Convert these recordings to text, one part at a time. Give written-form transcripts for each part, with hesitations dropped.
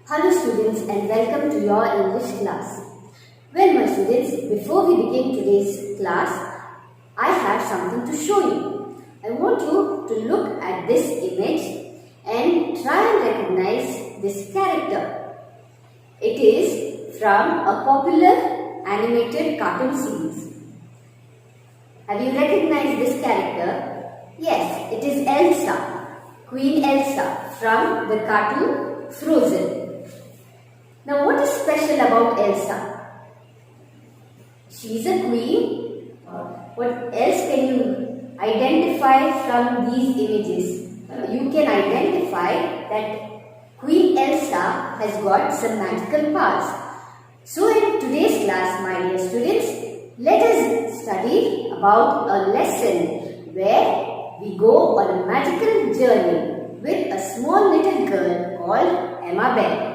Hello students and welcome to your English class. Well my students, before we begin today's class, I have something to show you. I want you to look at this image and try and recognize this character. It is from a popular animated cartoon series. Have you recognized this character? Yes, it is Elsa, Queen Elsa from the cartoon Frozen. Now what is special about Elsa? She is a queen. What else can you identify from these images? You can identify that Queen Elsa has got some magical powers. So in today's class, my dear students, let us study about a lesson where we go on a magical journey with a small little girl called Amabel.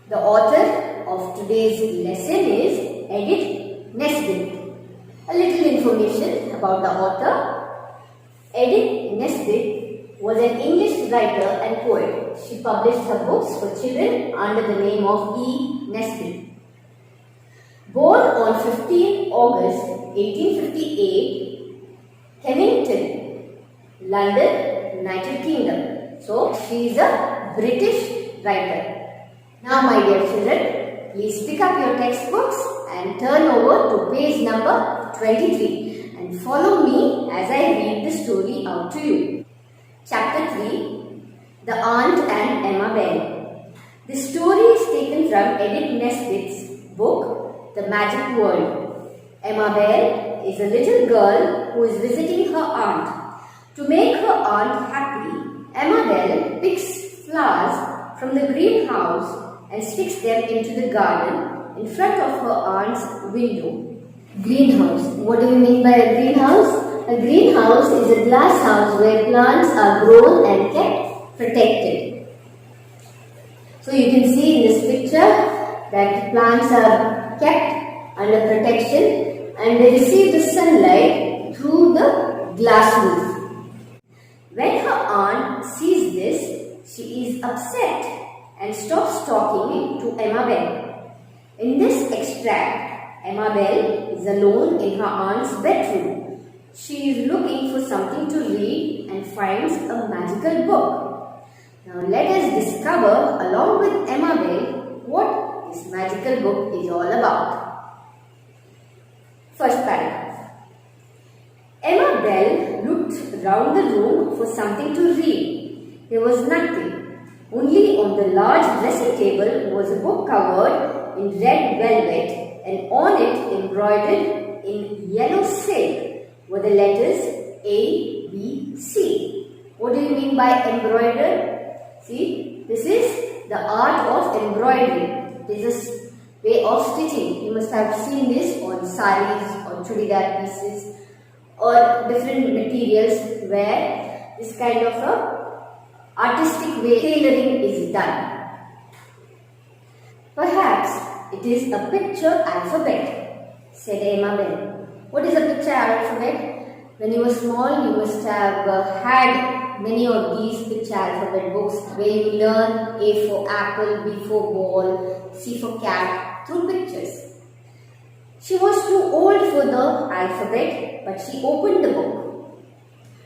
The author of today's lesson is EDITH NESBIT. A little information about the author. EDITH NESBIT was an English writer and poet. She published her books for children under the name of NESBIT. Born on 15 August 1858, Kennington, London, United Kingdom. So, she is a British writer. Now my dear children, please pick up your textbooks and turn over to page number 23 and follow me as I read the story out to you. Chapter 3, The Aunt and Amabel. The story is taken from EDITH NESBIT's book, The Magic World. Amabel is a little girl who is visiting her aunt. To make her aunt happy, Amabel picks flowers from the greenhouse and sticks them into the garden in front of her aunt's window. Greenhouse. What do you mean by a greenhouse? A greenhouse is a glass house where plants are grown and kept protected. So you can see in this picture that plants are kept under protection and they receive the sunlight through the glass roof. When her aunt sees this, she is upset and stops talking to Amabel. In this extract, Amabel is alone in her aunt's bedroom. She is looking for something to read and finds a magical book. Now let us discover along with Amabel what this magical book is all about. First paragraph. Amabel looked round the room for something to read. There was nothing. Only on the large dressing table was a book covered in red velvet and on it embroidered in yellow silk were the letters A, B, C. What do you mean by embroidered? See, this is the art of embroidery. This is way of stitching. You must have seen this on saris or chudidar pieces or different materials where this kind of a artistic way tailoring is done. Perhaps it is a picture alphabet, said Amabel. What is a picture alphabet? When you were small, you must have had many of these picture alphabet books where you learn A for apple, B for ball, C for cat through pictures. She was too old for the alphabet, but she opened the book.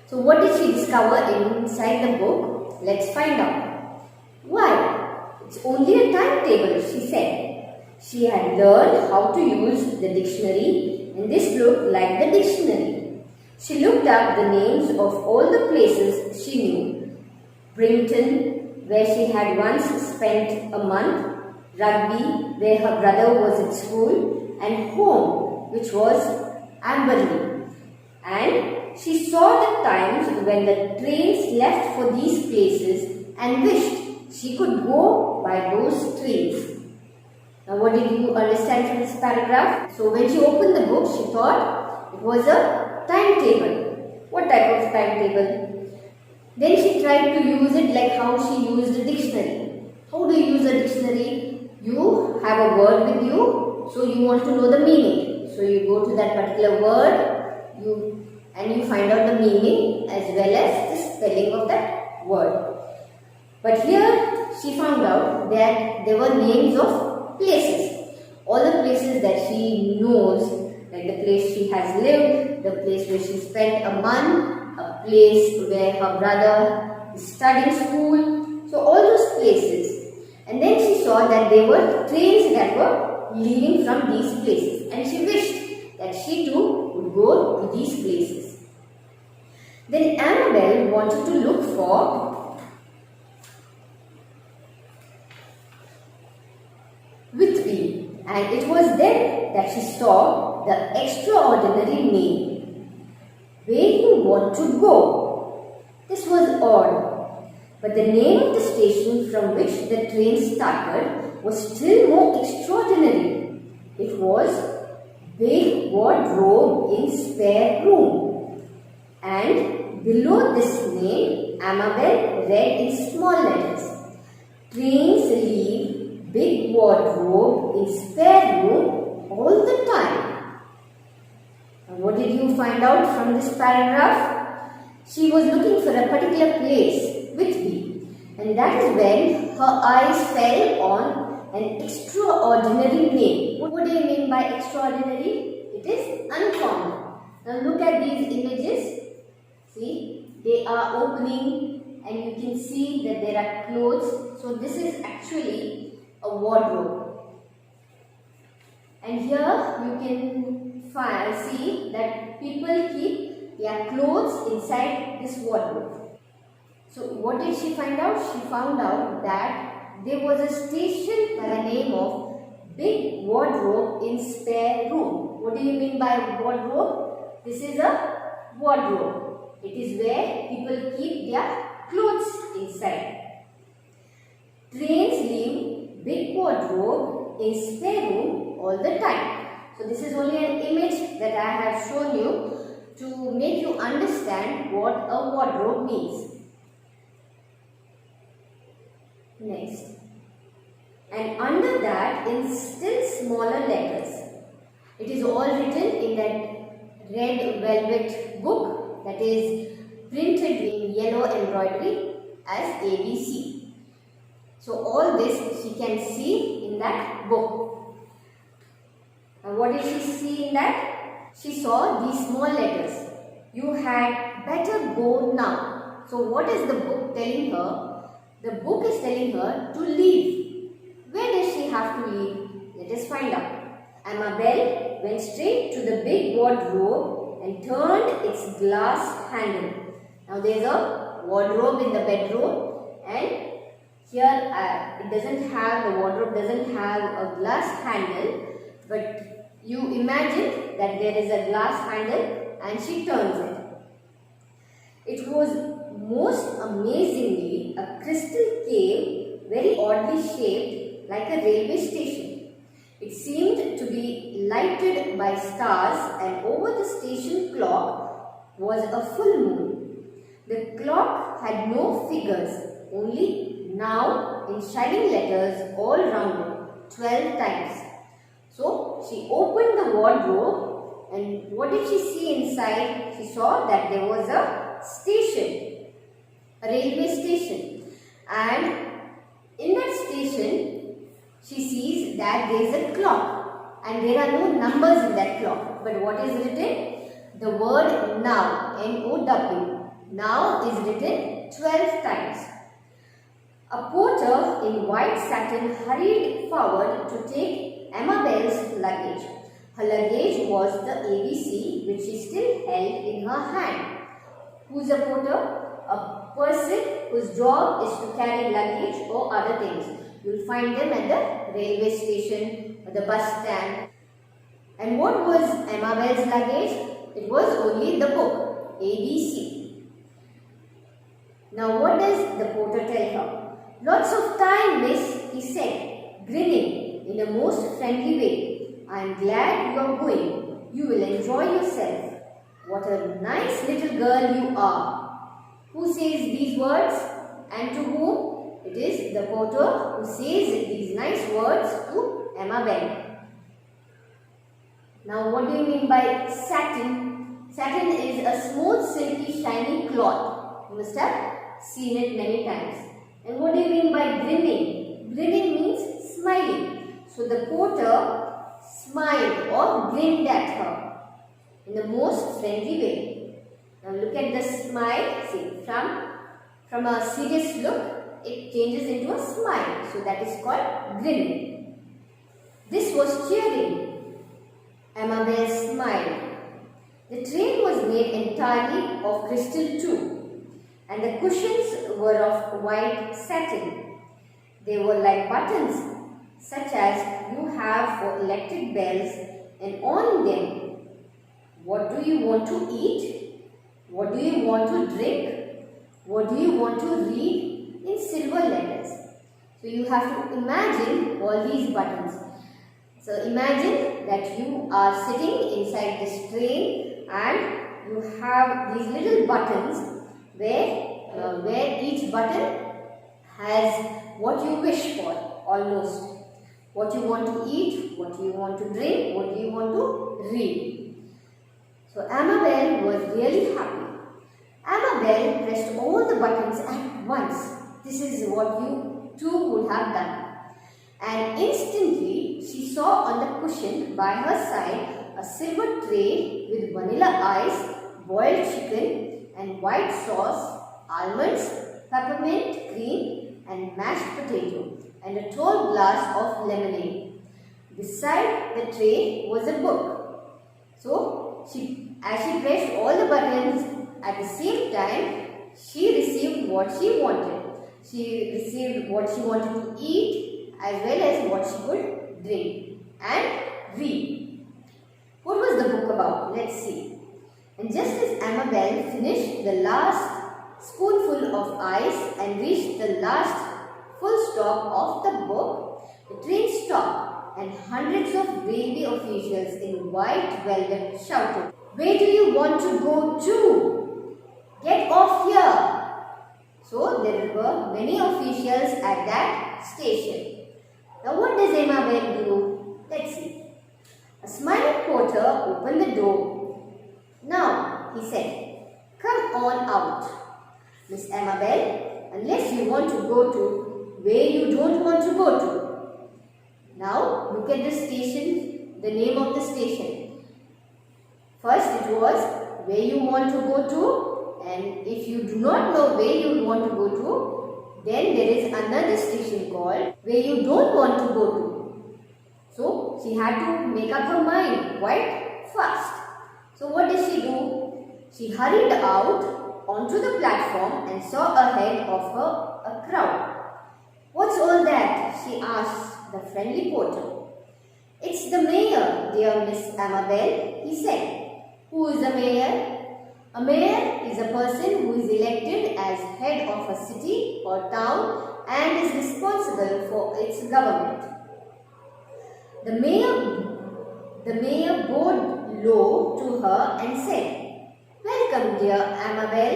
So what did she discover inside the book? Let's find out. Why? It's only a timetable, she said. She had learned how to use the dictionary and this looked like the dictionary. She looked up the names of all the places she knew. Brinton, where she had once spent a month, Rugby, where her brother was at school, and home, which was Amberley. And she saw the times when the trains left for these places and wished she could go by those trains. Now what did you understand from this paragraph? So when she opened the book, she thought it was a timetable. What type of timetable? Then she tried to use it like how she used a dictionary. How do you use a dictionary? You have a word with you, so you want to know the meaning. So you go to that particular word, and you find out the meaning as well as the spelling of that word. But here she found out that there were names of places. All the places that she knows, like the place she has lived, the place where she spent a month, a place where her brother is studying school. So all those places. And then she saw that there were trains that were leaving from these places. And she wished that she too would go to these places. Then Amabel wanted to look for Whitby, and it was then that she saw the extraordinary name. Where you want to go? This was odd, but the name of the station from which the train started was still more extraordinary. It was Big Wardrobe in Spare Room, and below this name Amabel read in small letters, trains leave Big Wardrobe in Spare Room all the time. And what did you find out from this paragraph? She was looking for a particular place, Whitby, and that is when her eyes fell on an extraordinary name. What do you mean by extraordinary? It is uncommon. Now look at these images. See, they are opening and you can see that there are clothes. So this is actually a wardrobe. And here you can see that people keep their clothes inside this wardrobe. So what did she find out? She found out that there was a station by the name of Big Wardrobe in Spare Room. What do you mean by wardrobe? This is a wardrobe. It is where people keep their clothes inside. Trains leave Big Wardrobe in Spare Room all the time. So this is only an image that I have shown you to make you understand what a wardrobe means. Next. And under that, in still smaller letters, it is all written in that red velvet book that is printed in yellow embroidery as ABC. So all this she can see in that book. And what did she see in that? She saw these small letters. You had better go now. So what is the book telling her? The book is telling her to leave. Where does she have to leave? Let us find out. Amabel went straight to the big wardrobe and turned its glass handle. Now there is a wardrobe in the bedroom, and here the wardrobe doesn't have a glass handle, but you imagine that there is a glass handle and she turns it. It was most amazingly a crystal cave, very oddly shaped like a railway station. It seemed to be lighted by stars, and over the station clock was a full moon. The clock had no figures, only now in shining letters all round it, 12 times. So she opened the wardrobe, and what did she see inside? She saw that there was a station, a railway station, and in that station she sees that there is a clock and there are no numbers in that clock. But what is written? The word now, N-O-W. Now is written 12 times. A porter in white satin hurried forward to take Amabel's luggage. Her luggage was the ABC which she still held in her hand. Who is a porter? A person whose job is to carry luggage or other things. You will find them at the railway station or the bus stand. And what was Amabel's luggage? It was only the book, ABC. Now what does the porter tell her? Lots of time, miss, he said, grinning in a most friendly way. I am glad you are going. You will enjoy yourself. What a nice little girl you are. Who says these words and to whom? It is the porter who says these nice words to Amabel. Now what do you mean by satin? Satin is a smooth, silky, shiny cloth. You must have seen it many times. And what do you mean by grinning? Grinning means smiling. So the porter smiled or grinned at her in the most friendly way. Now look at the smile. See, from a serious look, it changes into a smile. So that is called grinning. This was cheering. Amabel smiled. The train was made entirely of crystal too, and the cushions were of white satin. They were like buttons, such as you have for electric bells, and on them, what do you want to eat? What do you want to drink? What do you want to read? In silver letters. So you have to imagine all these buttons. So imagine that you are sitting inside this train and you have these little buttons where each button has what you wish for, almost. What you want to eat, what you want to drink, what do you want to read. So Amabel was really happy. Amabel pressed all the buttons at once. This is what you too would have done. And instantly she saw on the cushion by her side a silver tray with vanilla ice, boiled chicken and white sauce, almonds, peppermint cream and mashed potato, and a tall glass of lemonade. Beside the tray was a book. So as she pressed all the buttons at the same time, she received what she wanted. She received what she wanted to eat as well as what she could drink and read. What was the book about? Let's see. And just as Amabel finished the last spoonful of ice and reached the last full stop of the book, the train stopped and hundreds of railway officials in white velvet shouted, "Where do you want to go to? Get off here!" So there were many officials at that station. Now what does Amabel do? Let's see. A smiling porter opened the door. "Now," he said, "come on out, Miss Amabel, unless you want to go to where you don't want to go to." Now look at the station, the name of the station. First it was where you want to go to, and if you do not know where you want to go to, then there is another station called where you don't want to go to. So she had to make up her mind quite fast. So what did she do? She hurried out onto the platform and saw ahead of her a crowd. "What's all that?" she asked the friendly porter. "It's the mayor, dear Miss Amabel," he said. "Who is a mayor?" A mayor is a person who is elected as head of a city or town and is responsible for its government. The mayor bowed low to her and said, "Welcome, dear Amabel.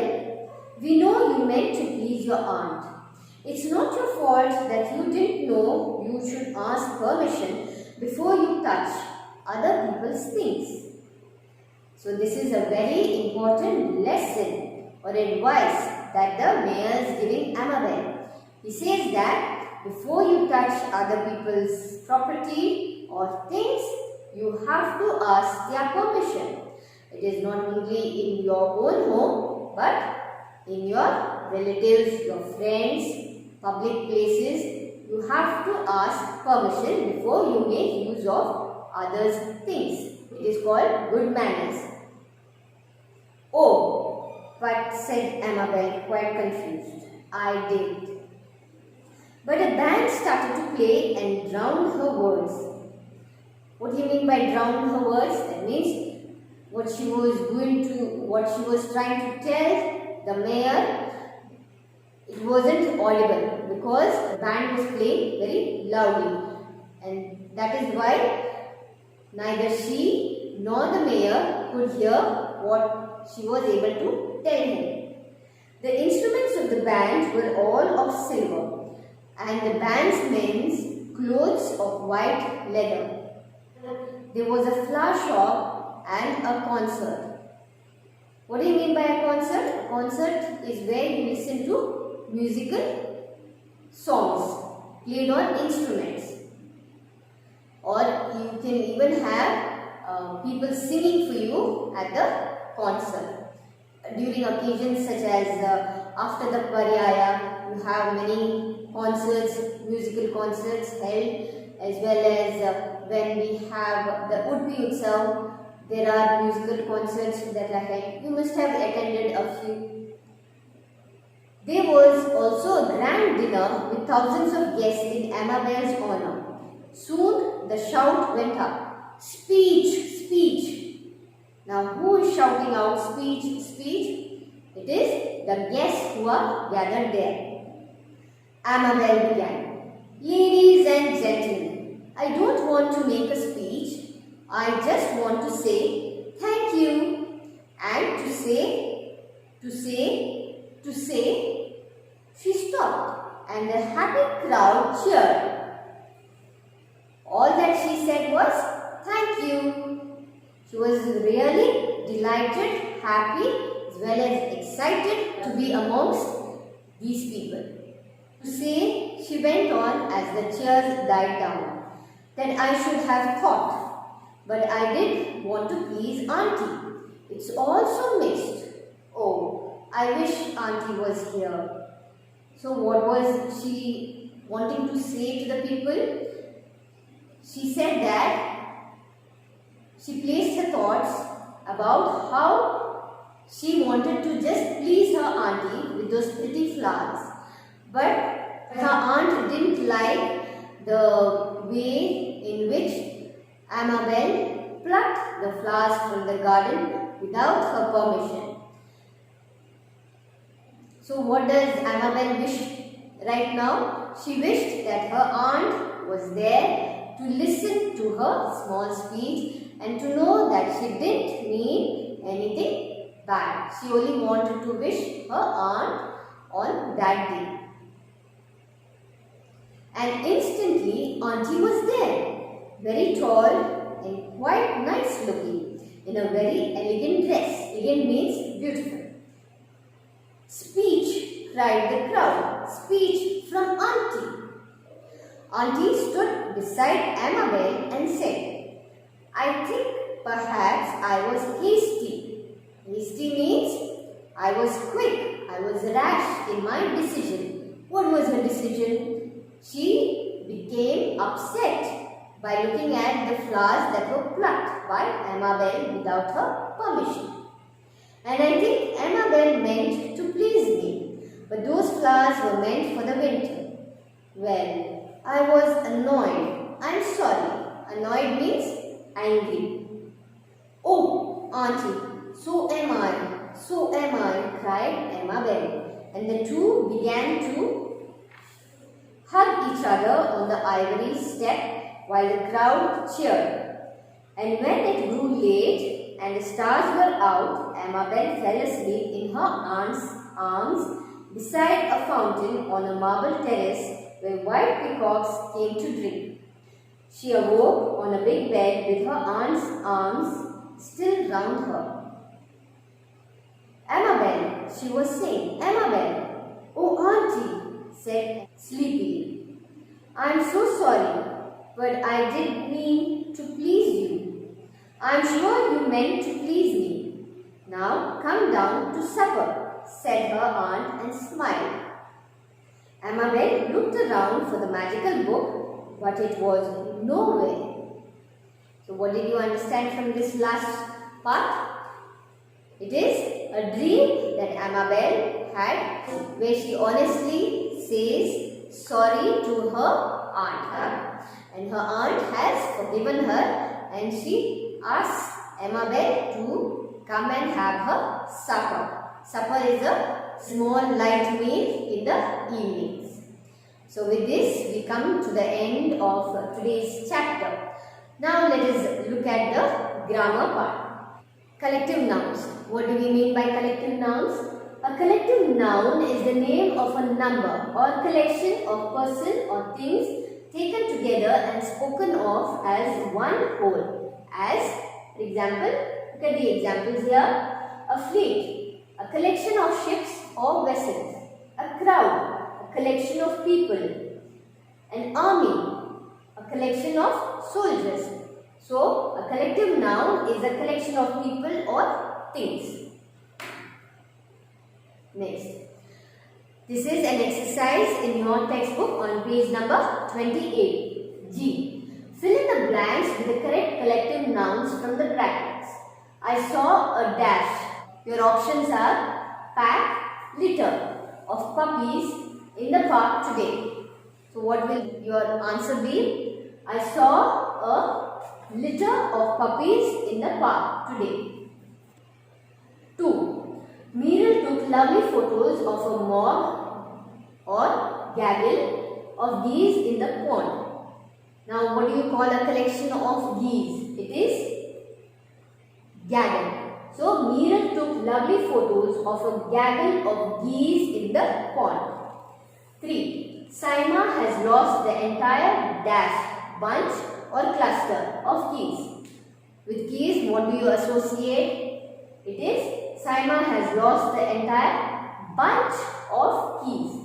We know you meant to please your aunt. It's not your fault that you didn't know you should ask permission before you touch other people's things." So this is a very important lesson or advice that the mayor is giving Amabel. He says that before you touch other people's property or things, you have to ask their permission. It is not only in your own home, but in your relatives, your friends, public places. You have to ask permission before you make use of others' things. It is called good manners. "Oh, but," said Amabel, quite confused, "I did." But a band started to play and drowned her words. What do you mean by drowned her words? That means what she was trying to tell the mayor, it wasn't audible because the band was playing very loudly, and that is why neither she nor the mayor could hear what she was able to tell him. The instruments of the band were all of silver, and the band's men's clothes of white leather. There was a flower shop and a concert. What do you mean by a concert? A concert is where you listen to musical songs played on instruments, or you can even have people singing for you at the concert. During occasions such as after the Paryaya, you have many concerts, musical concerts held, as well as when we have the Udpi Utsav, there are musical concerts that are held. You must have attended a few. There was also a grand dinner with thousands of guests in Amabel's honor. Soon the shout went up, "Speech! Speech!" Now who is shouting out speech, speech? It is the guests who are gathered there. Amabel began, "Ladies and gentlemen, I don't want to make a speech. I just want to say thank you. And to say, she stopped and the happy crowd cheered. All that she said was thank you. She was really delighted, happy, as well as excited to be amongst these people. To say, she went on as the cheers died down, that I should have thought, but I did want to please Auntie. It's all so mixed. Oh, I wish Auntie was here." So what was she wanting to say to the people? She said that she placed her thoughts about how she wanted to just please her auntie with those pretty flowers. But her aunt didn't like the way in which Amabel plucked the flowers from the garden without her permission. So what does Amabel wish right now? She wished that her aunt was there to listen to her small speech and to know that she didn't mean anything bad. She only wanted to wish her aunt on that day. And instantly Auntie was there, very tall and quite nice looking, in a very elegant dress. Elegant means beautiful. "Speech!" cried the crowd. "Speech from Auntie!" Auntie stood beside Amabel and said, "I think perhaps I was hasty." Hasty means I was quick, I was rash in my decision. What was her decision? She became upset by looking at the flowers that were plucked by Amabel without her permission. And I think Amabel meant to please me, but those flowers were meant for the winter. Well, I was annoyed. I'm sorry. Annoyed means angry. "Oh, Auntie, so am I, cried Amabel. And the two began to hug each other on the ivory step while the crowd cheered. And when it grew late and the stars were out, Amabel fell asleep in her aunt's arms beside a fountain on a marble terrace where white peacocks came to drink. She awoke on a big bed with her aunt's arms still round her. "Amabel," she was saying, "Amabel." "Oh, Auntie," said sleepily. "I'm so sorry, but I didn't mean to please you. I'm sure you meant to please me. Now come down to supper," said her aunt and smiled. Amabel looked around for the magical book, but it was nowhere. So what did you understand from this last part? It is a dream that Amabel had, where she honestly says sorry to her aunt. And her aunt has forgiven her, and she asks Amabel to come and have her supper. Supper is a small light meal in the evenings. So with this we come to the end of today's chapter. Now let us look at the grammar part. Collective nouns. What do we mean by collective nouns? A collective noun is the name of a number or collection of person or things taken together and spoken of as one whole. As, for example, look at the examples here. A fleet, a collection of ships or vessels. A crowd collection of people. An army, a collection of soldiers. So, a collective noun is a collection of people or things. Next. This is an exercise in your textbook on page number 28. G. Fill in the blanks with the correct collective nouns from the brackets. I saw a dash. Your options are pack, litter of puppies in the park today. So what will your answer be? I saw a litter of puppies in the park today. 2. Meeral took lovely photos of a mob or gaggle of geese in the pond. Now what do you call a collection of geese? It is gaggle. So Meeral took lovely photos of a gaggle of geese in the pond. 3. Saima has lost the entire dash, bunch or cluster of geese. With geese, what do you associate? It is Saima has lost the entire bunch of geese.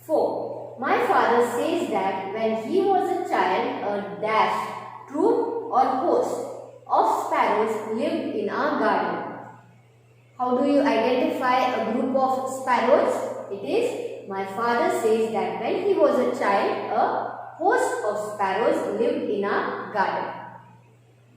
4. My father says that when he was a child, a dash, troop or host of sparrows lived in our garden. How do you identify a group of sparrows? It is, my father says that when he was a child, a host of sparrows lived in our garden.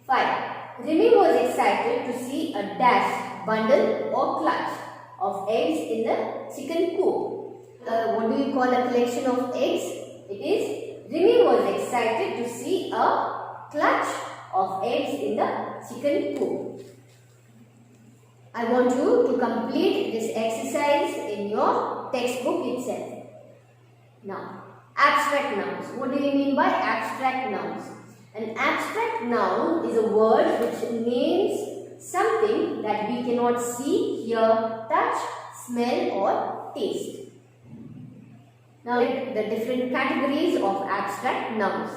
5. Rimi was excited to see a dash, bundle or clutch of eggs in the chicken coop. What do you call a collection of eggs? It is, Rimi was excited to see a clutch of eggs in the chicken coop. I want you to complete this exercise in your textbook itself. Now, abstract nouns. What do you mean by abstract nouns? An abstract noun is a word which names something that we cannot see, hear, touch, smell or taste. Now, the different categories of abstract nouns.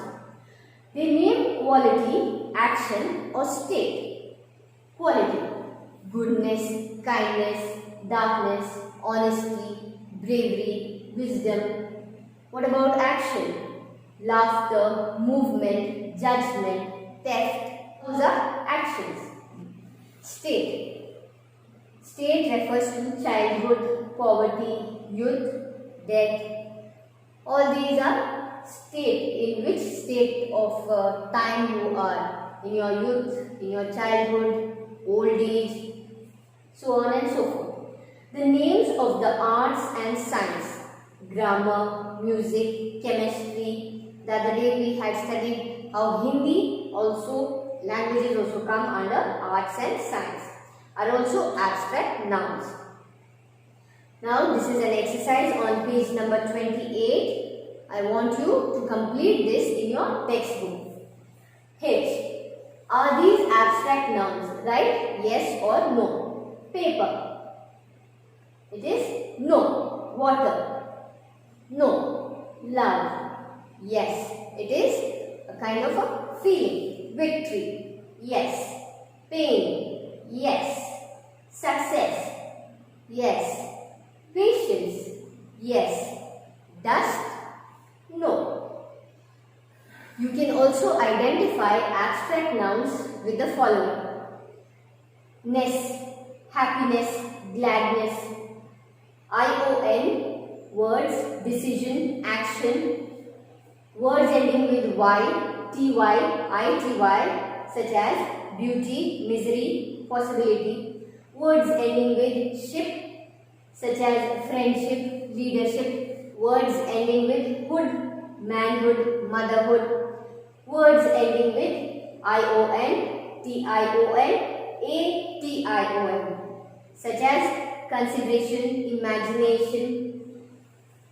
They name quality, action or state. Quality: goodness, kindness, darkness, honesty, bravery, wisdom. What about action? Laughter, movement, judgment, theft. Those are actions. State. State refers to childhood, poverty, youth, death. All these are state, in which state of time you are. In your youth, in your childhood, old age, so on and so forth. The names of the arts and science, grammar, music, chemistry. The other day we had studied how Hindi also, languages also come under arts and science, are also abstract nouns. Now this is an exercise on page number 28. I want you to complete this in your textbook. H. Are these abstract nouns? Right? Yes or no? Paper. It is no. Water. No. Love. Yes. It is a kind of a feeling. Victory. Yes. Pain. Yes. Success. Yes. Patience. Yes. Dust. No. You can also identify abstract nouns with the following. Ness, happiness, gladness. ION, words, decision, action. Words ending with Y, TY, ITY, such as beauty, misery, possibility. Words ending with ship, such as friendship, leadership. Words ending with hood, manhood, motherhood. Words ending with ION, TION, ATION, such as consideration, imagination.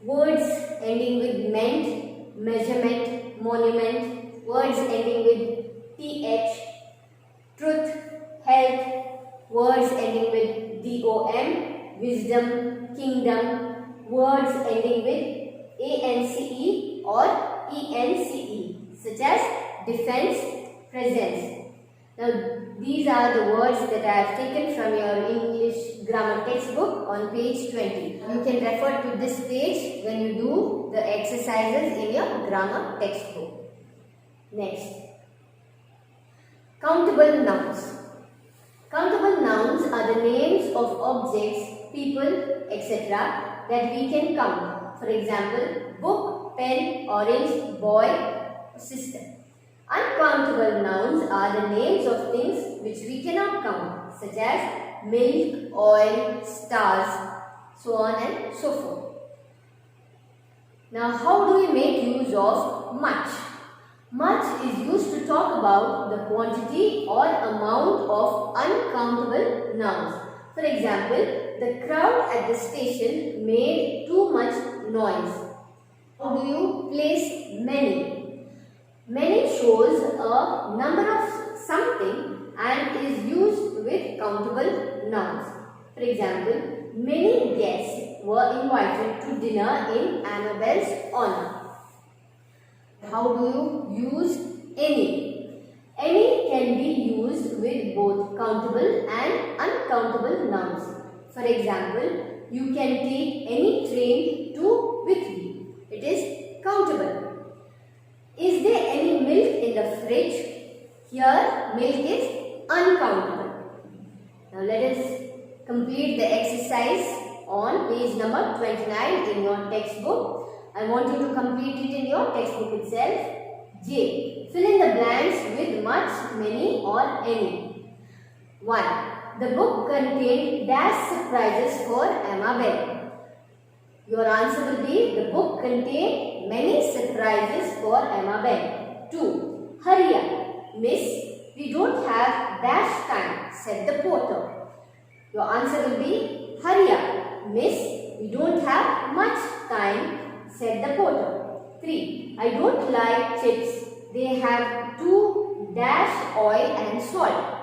Words ending with ment, measurement, monument. Words ending with TH, truth, health. Words ending with DOM, wisdom, kingdom. Words ending with ANCE or ENCE, such as defense, presence. Now, These are the words that I have taken from your English grammar textbook on page 20. You can refer to this page when you do the exercises in your grammar textbook. Next, countable nouns. Countable nouns are the names of objects, people, etc. that we can count. For example, book, pen, orange, boy, sister. Uncountable nouns are the names of things which we cannot count, such as milk, oil, stars, so on and so forth. Now, how do we make use of much? Much is used to talk about the quantity or amount of uncountable nouns. For example, the crowd at the station made too much noise. How do you place many? Many shows a number of something and is used with countable nouns. For example, many guests were invited to dinner in Amabel's honor. How do you use any? Any can be used with both countable and uncountable nouns. For example, you can take any train to Whitby. It is countable. Is there any milk in the fridge? Here, milk is uncountable. Now, let us complete the exercise on page number 29 in your textbook. I want you to complete it in your textbook itself. J. Fill in the blanks with much, many or any. 1. The book contained dash surprises for Amabel. Your answer will be the book contained many surprises for Amabel. 2. Hurry up, miss. We don't have dash time, said the porter. Your answer will be hurry up, miss. We don't have much time, said the porter. 3. I don't like chips. They have too dash oil and salt.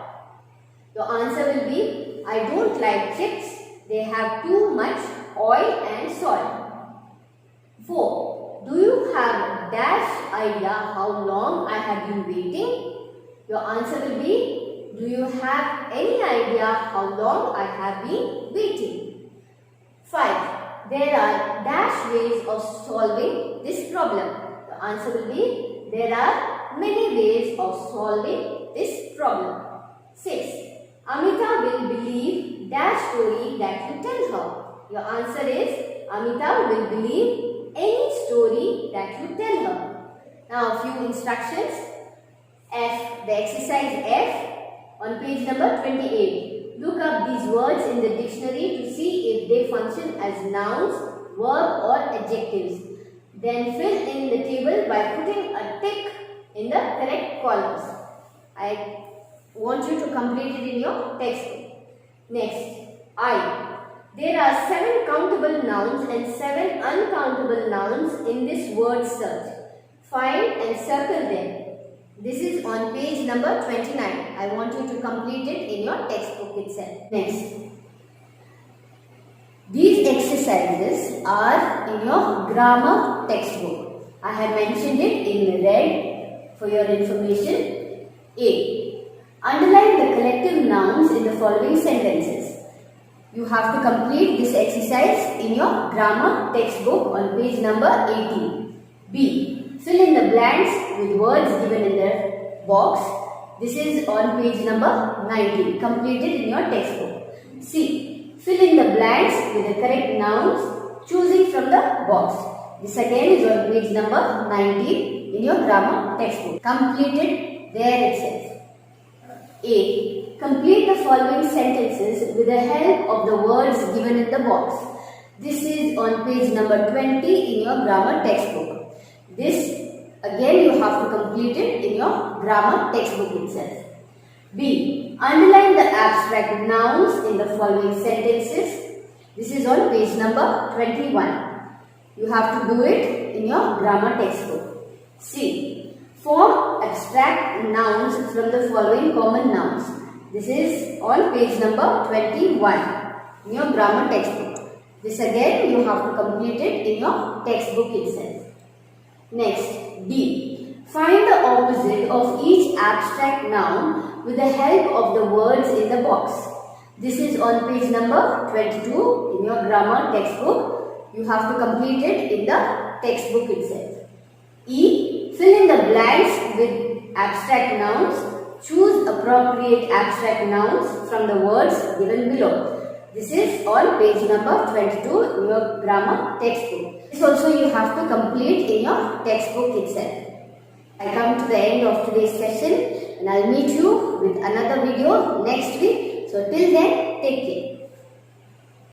Your answer will be I don't like chips. They have too much oil and salt. 4. Do you have dash idea how long I have been waiting? Your answer will be do you have any idea how long I have been waiting? 5. There are dash ways of solving this problem. The answer will be there are many ways of solving this problem. 6. Amita will believe dash story that you tell her. Your answer is Amita will believe any story that you tell her. Now, a few instructions. F. The exercise F on page number 28. Look up these words in the dictionary to see if they function as nouns, verb or adjectives. Then fill in the table by putting a tick in the correct columns. I want you to complete it in your textbook. Next, I. There are 7 countable nouns and 7 uncountable nouns in this word search. Find and circle them. This is on page number 29. I want you to complete it in your textbook itself. Next. These exercises are in your grammar textbook. I have mentioned it in red for your information. A. Underline the collective nouns in the following sentences. You have to complete this exercise in your grammar textbook on page number 18. B. Fill in the blanks with words given in the box. This is on page number 19. Completed in your textbook. C. Fill in the blanks with the correct nouns choosing from the box. This again is on page number 19 in your grammar textbook. Completed there itself. A. Complete the following sentences with the help of the words given in the box. This is on page number 20 in your grammar textbook. This again you have to complete it in your grammar textbook itself. B. Underline the abstract nouns in the following sentences. This is on page number 21. You have to do it in your grammar textbook. C. Form abstract nouns from the following common nouns. This is on page number 21 in your grammar textbook. This again you have to complete it in your textbook itself. Next, D. Find the opposite of each abstract noun with the help of the words in the box. This is on page number 22 in your grammar textbook. You have to complete it in the textbook itself. E. Fill in the blanks with abstract nouns. Choose appropriate abstract nouns from the words given below. This is on page number 22 in your grammar textbook. This also you have to complete in your textbook itself. I come to the end of today's session and I'll meet you with another video next week. So till then, take care.